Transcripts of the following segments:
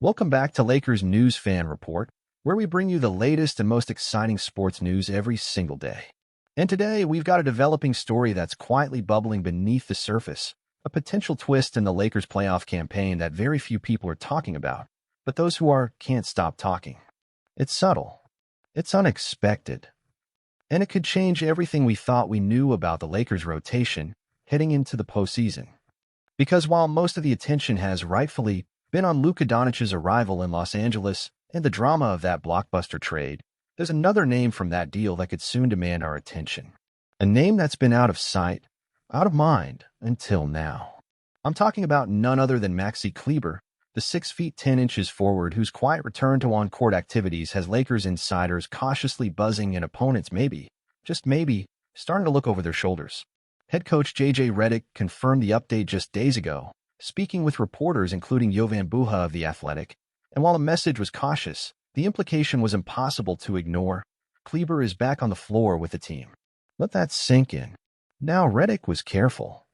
Welcome back to Lakers News Fan Report, where we bring you the latest and most exciting sports news every single day. And today, we've got a developing story that's quietly bubbling beneath the surface, a potential twist in the Lakers' playoff campaign that very few people are talking about, but those who are can't stop talking. It's subtle, it's unexpected, and it could change everything we thought we knew about the Lakers' rotation heading into the postseason. Because while most of the attention has rightfully been on Luka Doncic's arrival in Los Angeles and the drama of that blockbuster trade, there's another name from that deal that could soon demand our attention. A name that's been out of sight, out of mind, until now. I'm talking about none other than Maxi Kleber, the 6 feet 10 inches forward whose quiet return to on-court activities has Lakers insiders cautiously buzzing and opponents maybe, just maybe, starting to look over their shoulders. Head coach J.J. Redick confirmed the update just days ago, speaking with reporters including Jovan Buha of The Athletic, and while the message was cautious, the implication was impossible to ignore. Kleber is back on the floor with the team. Let that sink in. Now, Redick was careful.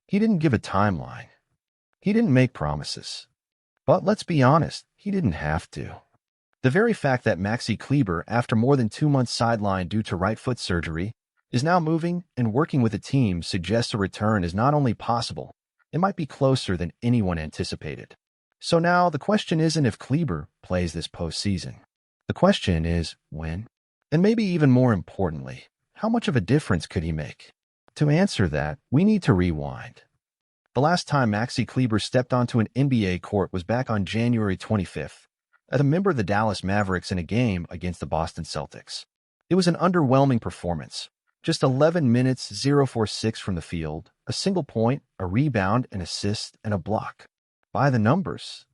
He didn't give a timeline. He didn't make promises. But let's be honest, he didn't have to. The very fact that Maxi Kleber, after more than 2 months sidelined due to right foot surgery, is now moving and working with the team suggests a return is not only possible, it might be closer than anyone anticipated. So now the question isn't if Kleber plays this postseason. The question is when. And maybe even more importantly, how much of a difference could he make? To answer that, we need to rewind. The last time Maxi Kleber stepped onto an NBA court was back on January 25th, as a member of the Dallas Mavericks in a game against the Boston Celtics. It was an underwhelming performance. Just 11 minutes, 0 for 6 from the field, a single point, a rebound, an assist, and a block. By the numbers.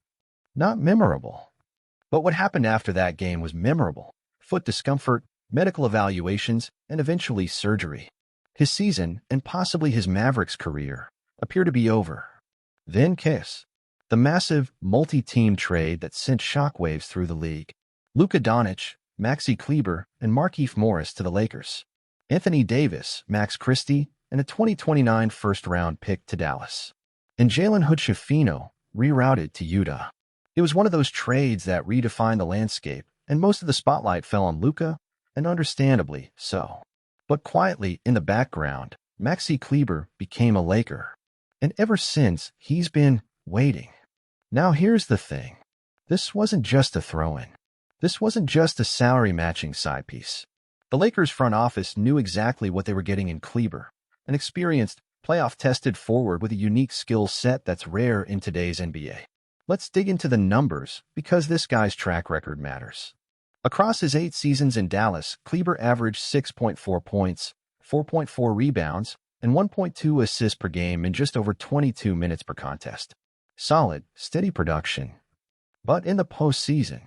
Not memorable. But what happened after that game was memorable. Foot discomfort, medical evaluations, and eventually surgery. His season, and possibly his Mavericks career, appear to be over. Then Kiss. The massive, multi-team trade that sent shockwaves through the league. Luka Doncic, Maxi Kleber, and Markieff Morris to the Lakers. Anthony Davis, Max Christie, and a 2029 first-round pick to Dallas. And Jalen Hood-Schifino rerouted to Utah. It was one of those trades that redefined the landscape, and most of the spotlight fell on Luka, and understandably so. But quietly, in the background, Maxi Kleber became a Laker. And ever since, he's been waiting. Now here's the thing. This wasn't just a throw-in. This wasn't just a salary-matching side piece. The Lakers front office knew exactly what they were getting in Kleber, an experienced, playoff-tested forward with a unique skill set that's rare in today's NBA. Let's dig into the numbers, because this guy's track record matters. Across his 8 seasons in Dallas, Kleber averaged 6.4 points, 4.4 rebounds, and 1.2 assists per game in just over 22 minutes per contest. Solid, steady production. But in the postseason,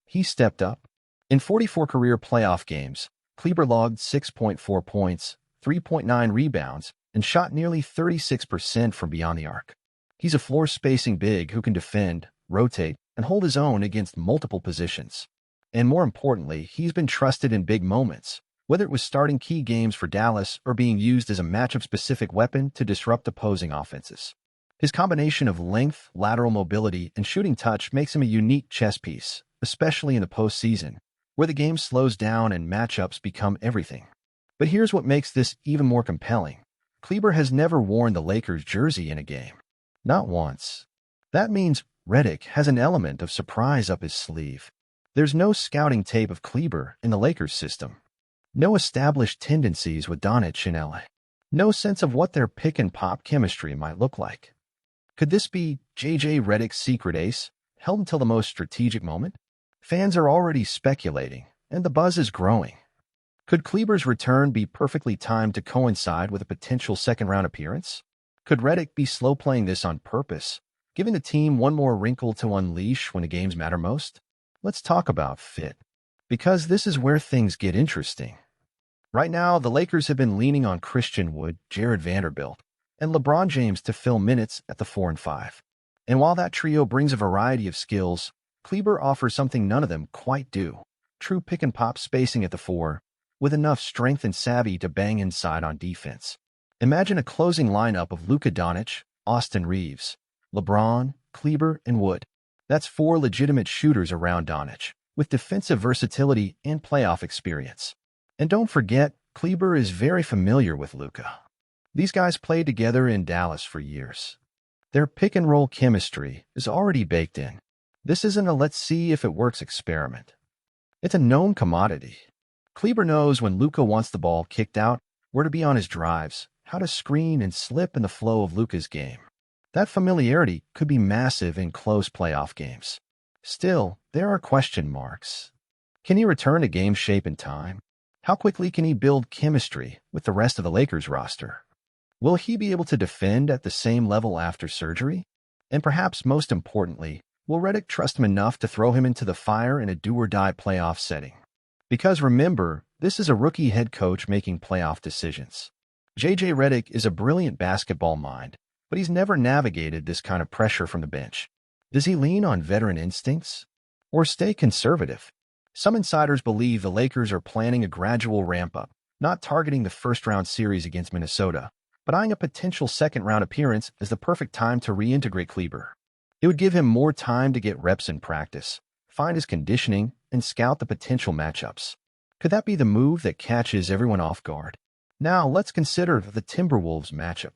he stepped up. In 44 career playoff games, Kleber logged 6.4 points, 3.9 rebounds, and shot nearly 36% from beyond the arc. He's a floor-spacing big who can defend, rotate, and hold his own against multiple positions. And more importantly, he's been trusted in big moments, whether it was starting key games for Dallas or being used as a matchup-specific weapon to disrupt opposing offenses. His combination of length, lateral mobility, and shooting touch makes him a unique chess piece, especially in the postseason, where the game slows down and matchups become everything. But here's what makes this even more compelling. Kleber has never worn the Lakers jersey in a game. Not once. That means Redick has an element of surprise up his sleeve. There's no scouting tape of Kleber in the Lakers system. No established tendencies with Doncic in LA. No sense of what their pick-and-pop chemistry might look like. Could this be J.J. Redick's secret ace, held until the most strategic moment? Fans are already speculating, and the buzz is growing. Could Kleber's return be perfectly timed to coincide with a potential second-round appearance? Could Redick be slow-playing this on purpose, giving the team one more wrinkle to unleash when the games matter most? Let's talk about fit, because this is where things get interesting. Right now, the Lakers have been leaning on Christian Wood, Jared Vanderbilt, and LeBron James to fill minutes at the 4 and 5. And while that trio brings a variety of skills, Kleber offers something none of them quite do. True pick-and-pop spacing at the 4, with enough strength and savvy to bang inside on defense. Imagine a closing lineup of Luka Doncic, Austin Reeves, LeBron, Kleber, and Wood. That's 4 legitimate shooters around Doncic, with defensive versatility and playoff experience. And don't forget, Kleber is very familiar with Luka. These guys played together in Dallas for years. Their pick-and-roll chemistry is already baked in. This isn't a let's see if it works experiment. It's a known commodity. Kleber knows when Luka wants the ball kicked out, where to be on his drives, how to screen and slip in the flow of Luka's game. That familiarity could be massive in close playoff games. Still, there are question marks. Can he return to game shape in time? How quickly can he build chemistry with the rest of the Lakers roster? Will he be able to defend at the same level after surgery? And perhaps most importantly, will Redick trust him enough to throw him into the fire in a do-or-die playoff setting? Because remember, this is a rookie head coach making playoff decisions. J.J. Redick is a brilliant basketball mind, but he's never navigated this kind of pressure from the bench. Does he lean on veteran instincts? Or stay conservative? Some insiders believe the Lakers are planning a gradual ramp-up, not targeting the first-round series against Minnesota, but eyeing a potential second-round appearance as the perfect time to reintegrate Kleber. It would give him more time to get reps in practice, find his conditioning, and scout the potential matchups. Could that be the move that catches everyone off guard? Now, let's consider the Timberwolves matchup.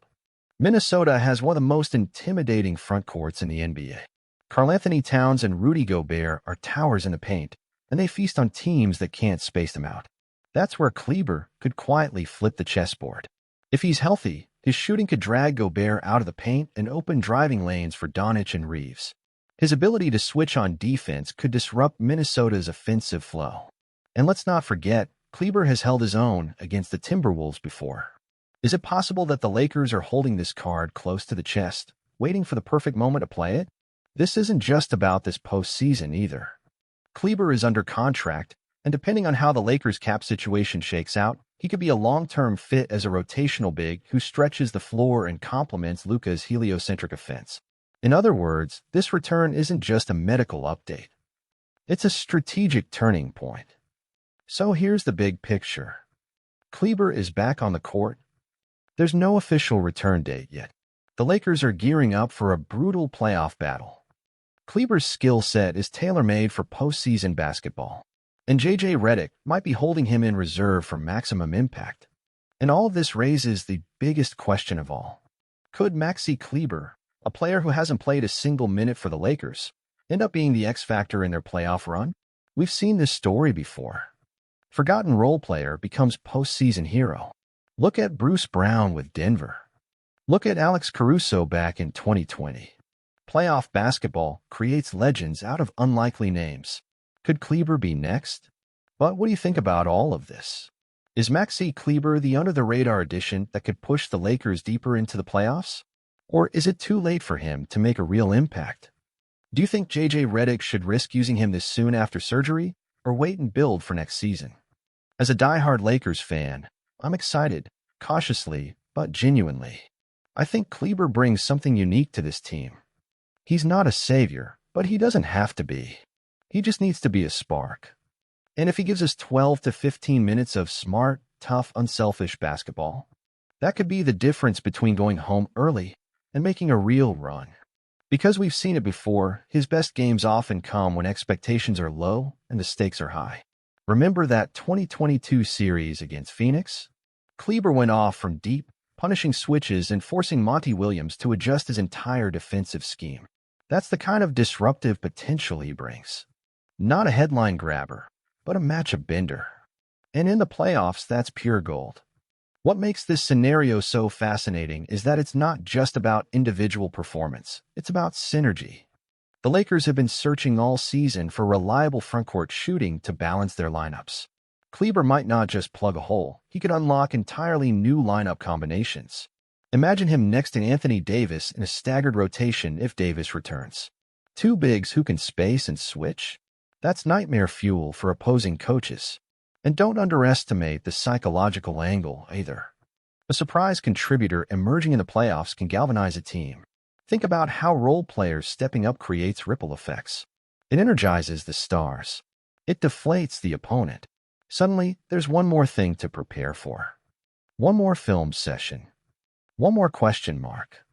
Minnesota has one of the most intimidating front courts in the NBA. Karl-Anthony Towns and Rudy Gobert are towers in the paint, and they feast on teams that can't space them out. That's where Kleber could quietly flip the chessboard. If he's healthy, his shooting could drag Gobert out of the paint and open driving lanes for Doncic and Reeves. His ability to switch on defense could disrupt Minnesota's offensive flow. And let's not forget, Kleber has held his own against the Timberwolves before. Is it possible that the Lakers are holding this card close to the chest, waiting for the perfect moment to play it? This isn't just about this postseason either. Kleber is under contract, and depending on how the Lakers' cap situation shakes out, he could be a long-term fit as a rotational big who stretches the floor and complements Luka's heliocentric offense. In other words, this return isn't just a medical update. It's a strategic turning point. So here's the big picture. Kleber is back on the court. There's no official return date yet. The Lakers are gearing up for a brutal playoff battle. Kleber's skill set is tailor-made for postseason basketball, and J.J. Redick might be holding him in reserve for maximum impact. And all of this raises the biggest question of all. Could Maxi Kleber, a player who hasn't played a single minute for the Lakers, end up being the X factor in their playoff run? We've seen this story before. Forgotten role player becomes postseason hero. Look at Bruce Brown with Denver. Look at Alex Caruso back in 2020. Playoff basketball creates legends out of unlikely names. Could Kleber be next? But what do you think about all of this? Is Maxi Kleber the under-the-radar addition that could push the Lakers deeper into the playoffs? Or is it too late for him to make a real impact? Do you think J.J. Redick should risk using him this soon after surgery, or wait and build for next season? As a diehard Lakers fan, I'm excited, cautiously, but genuinely. I think Kleber brings something unique to this team. He's not a savior, but he doesn't have to be. He just needs to be a spark. And if he gives us 12 to 15 minutes of smart, tough, unselfish basketball, that could be the difference between going home early and making a real run. Because we've seen it before, his best games often come when expectations are low and the stakes are high. Remember that 2022 series against Phoenix? Kleber went off from deep, punishing switches and forcing Monty Williams to adjust his entire defensive scheme. That's the kind of disruptive potential he brings. Not a headline grabber, but a matchup bender. And in the playoffs, that's pure gold. What makes this scenario so fascinating is that it's not just about individual performance. It's about synergy. The Lakers have been searching all season for reliable frontcourt shooting to balance their lineups. Kleber might not just plug a hole. He could unlock entirely new lineup combinations. Imagine him next to Anthony Davis in a staggered rotation if Davis returns. Two bigs who can space and switch? That's nightmare fuel for opposing coaches. And don't underestimate the psychological angle either. A surprise contributor emerging in the playoffs can galvanize a team. Think about how role players stepping up creates ripple effects. It energizes the stars. It deflates the opponent. Suddenly, there's one more thing to prepare for. One more film session. One more question mark.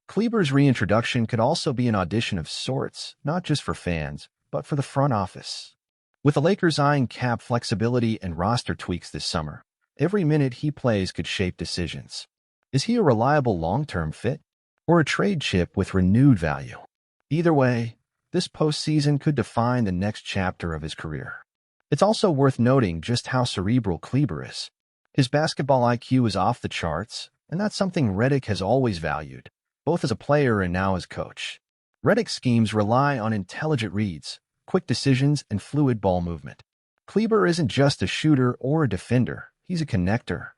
Kleber's reintroduction could also be an audition of sorts, not just for fans, but for the front office. With the Lakers eyeing cap flexibility and roster tweaks this summer, every minute he plays could shape decisions. Is he a reliable long-term fit, or a trade chip with renewed value? Either way, this postseason could define the next chapter of his career. It's also worth noting just how cerebral Kleber is. His basketball IQ is off the charts, and that's something Redick has always valued, both as a player and now as coach. Redick's schemes rely on intelligent reads, quick decisions, and fluid ball movement. Kleber isn't just a shooter or a defender, he's a connector.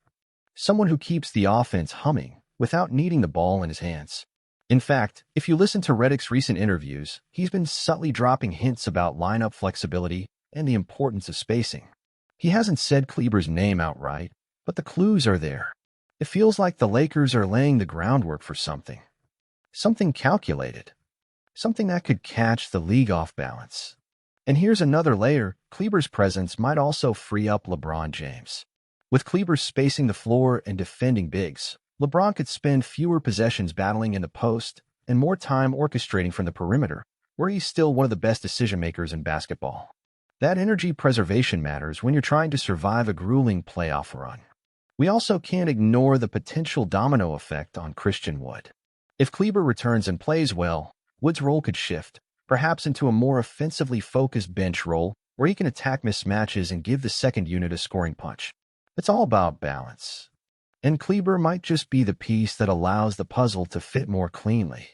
Someone who keeps the offense humming without needing the ball in his hands. In fact, if you listen to Redick's recent interviews, he's been subtly dropping hints about lineup flexibility and the importance of spacing. He hasn't said Kleber's name outright, but the clues are there. It feels like the Lakers are laying the groundwork for something. Something calculated. Something that could catch the league off balance. And here's another layer: Kleber's presence might also free up LeBron James. With Kleber spacing the floor and defending bigs, LeBron could spend fewer possessions battling in the post and more time orchestrating from the perimeter, where he's still one of the best decision-makers in basketball. That energy preservation matters when you're trying to survive a grueling playoff run. We also can't ignore the potential domino effect on Christian Wood. If Kleber returns and plays well, Wood's role could shift, perhaps into a more offensively focused bench role where he can attack mismatches and give the second unit a scoring punch. It's all about balance. And Kleber might just be the piece that allows the puzzle to fit more cleanly.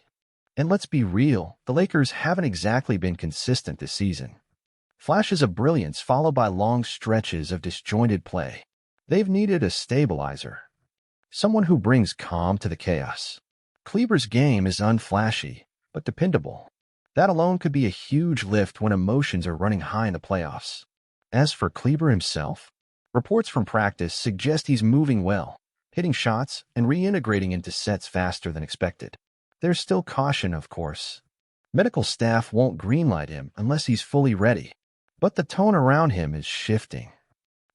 And let's be real, the Lakers haven't exactly been consistent this season. Flashes of brilliance followed by long stretches of disjointed play. They've needed a stabilizer. Someone who brings calm to the chaos. Kleber's game is unflashy, but dependable. That alone could be a huge lift when emotions are running high in the playoffs. As for Kleber himself, reports from practice suggest he's moving well, hitting shots and reintegrating into sets faster than expected. There's still caution, of course. Medical staff won't greenlight him unless he's fully ready. But the tone around him is shifting.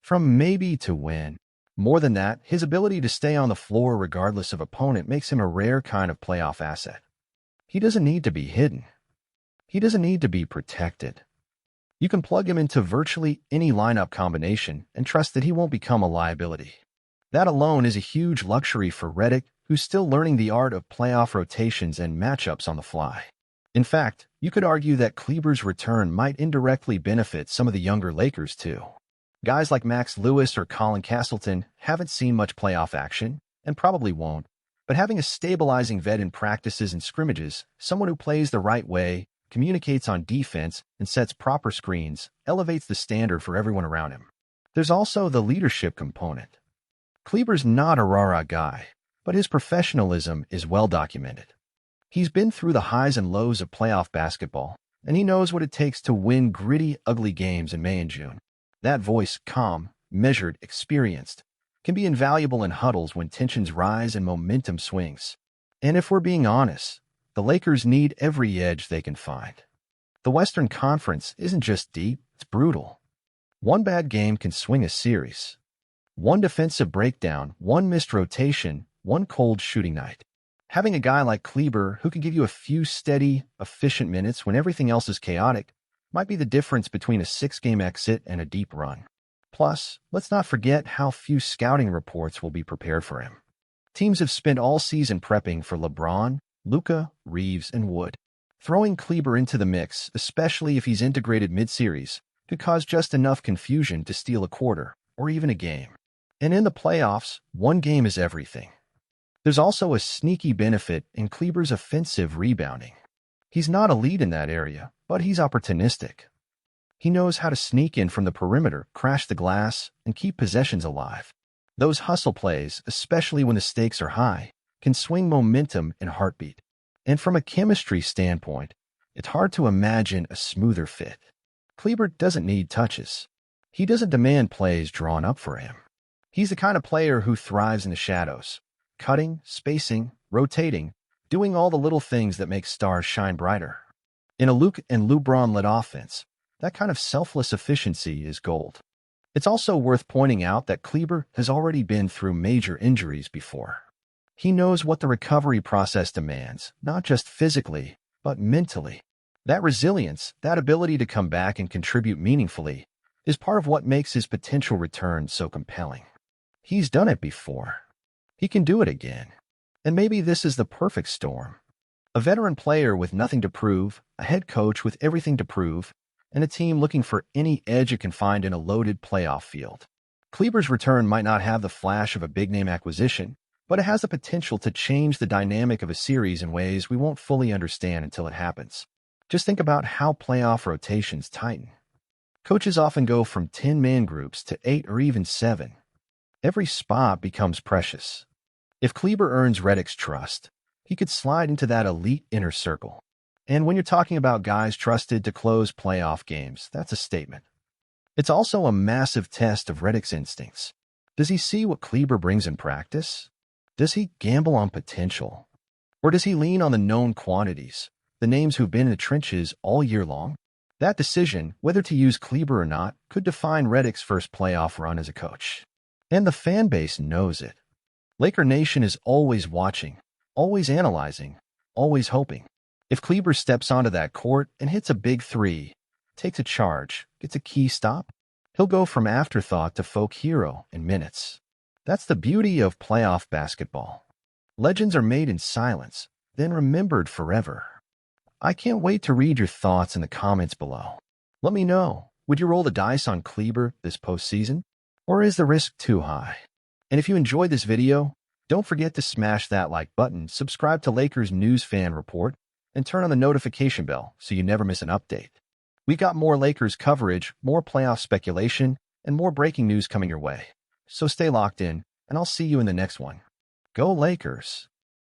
From maybe to win. More than that, his ability to stay on the floor regardless of opponent makes him a rare kind of playoff asset. He doesn't need to be hidden. He doesn't need to be protected. You can plug him into virtually any lineup combination and trust that he won't become a liability. That alone is a huge luxury for Redick, who's still learning the art of playoff rotations and matchups on the fly. In fact, you could argue that Kleber's return might indirectly benefit some of the younger Lakers too. Guys like Max Lewis or Colin Castleton haven't seen much playoff action, and probably won't, but having a stabilizing vet in practices and scrimmages, someone who plays the right way, communicates on defense, and sets proper screens, elevates the standard for everyone around him. There's also the leadership component. Kleber's not a rah-rah guy, but his professionalism is well documented. He's been through the highs and lows of playoff basketball, and he knows what it takes to win gritty, ugly games in May and June. That voice, calm, measured, experienced, can be invaluable in huddles when tensions rise and momentum swings. And if we're being honest, the Lakers need every edge they can find. The Western Conference isn't just deep, it's brutal. One bad game can swing a series. One defensive breakdown, one missed rotation, one cold shooting night. Having a guy like Kleber who can give you a few steady, efficient minutes when everything else is chaotic might be the difference between a 6-game exit and a deep run. Plus, let's not forget how few scouting reports will be prepared for him. Teams have spent all season prepping for LeBron, Luka, Reeves, and Wood. Throwing Kleber into the mix, especially if he's integrated mid-series, could cause just enough confusion to steal a quarter, or even a game. And in the playoffs, one game is everything. There's also a sneaky benefit in Kleber's offensive rebounding. He's not a lead in that area, but he's opportunistic. He knows how to sneak in from the perimeter, crash the glass, and keep possessions alive. Those hustle plays, especially when the stakes are high, can swing momentum and heartbeat. And from a chemistry standpoint, it's hard to imagine a smoother fit. Kleber doesn't need touches. He doesn't demand plays drawn up for him. He's the kind of player who thrives in the shadows, cutting, spacing, rotating, doing all the little things that make stars shine brighter. In a Luke and LeBron-led offense, that kind of selfless efficiency is gold. It's also worth pointing out that Kleber has already been through major injuries before. He knows what the recovery process demands, not just physically, but mentally. That resilience, that ability to come back and contribute meaningfully, is part of what makes his potential return so compelling. He's done it before. He can do it again. And maybe this is the perfect storm. A veteran player with nothing to prove, a head coach with everything to prove, and a team looking for any edge it can find in a loaded playoff field. Kleber's return might not have the flash of a big-name acquisition, but it has the potential to change the dynamic of a series in ways we won't fully understand until it happens. Just think about how playoff rotations tighten. Coaches often go from 10-man groups to 8 or even 7. Every spot becomes precious. If Kleber earns Redick's trust, he could slide into that elite inner circle. And when you're talking about guys trusted to close playoff games, that's a statement. It's also a massive test of Redick's instincts. Does he see what Kleber brings in practice? Does he gamble on potential? Or does he lean on the known quantities, the names who've been in the trenches all year long? That decision, whether to use Kleber or not, could define Redick's first playoff run as a coach. And the fan base knows it. Laker Nation is always watching, always analyzing, always hoping. If Kleber steps onto that court and hits a big three, takes a charge, gets a key stop, he'll go from afterthought to folk hero in minutes. That's the beauty of playoff basketball. Legends are made in silence, then remembered forever. I can't wait to read your thoughts in the comments below. Let me know, would you roll the dice on Kleber this postseason? Or is the risk too high? And if you enjoyed this video, don't forget to smash that like button, subscribe to Lakers News Fan Report, and turn on the notification bell so you never miss an update. We got more Lakers coverage, more playoff speculation, and more breaking news coming your way. So stay locked in, and I'll see you in the next one. Go Lakers!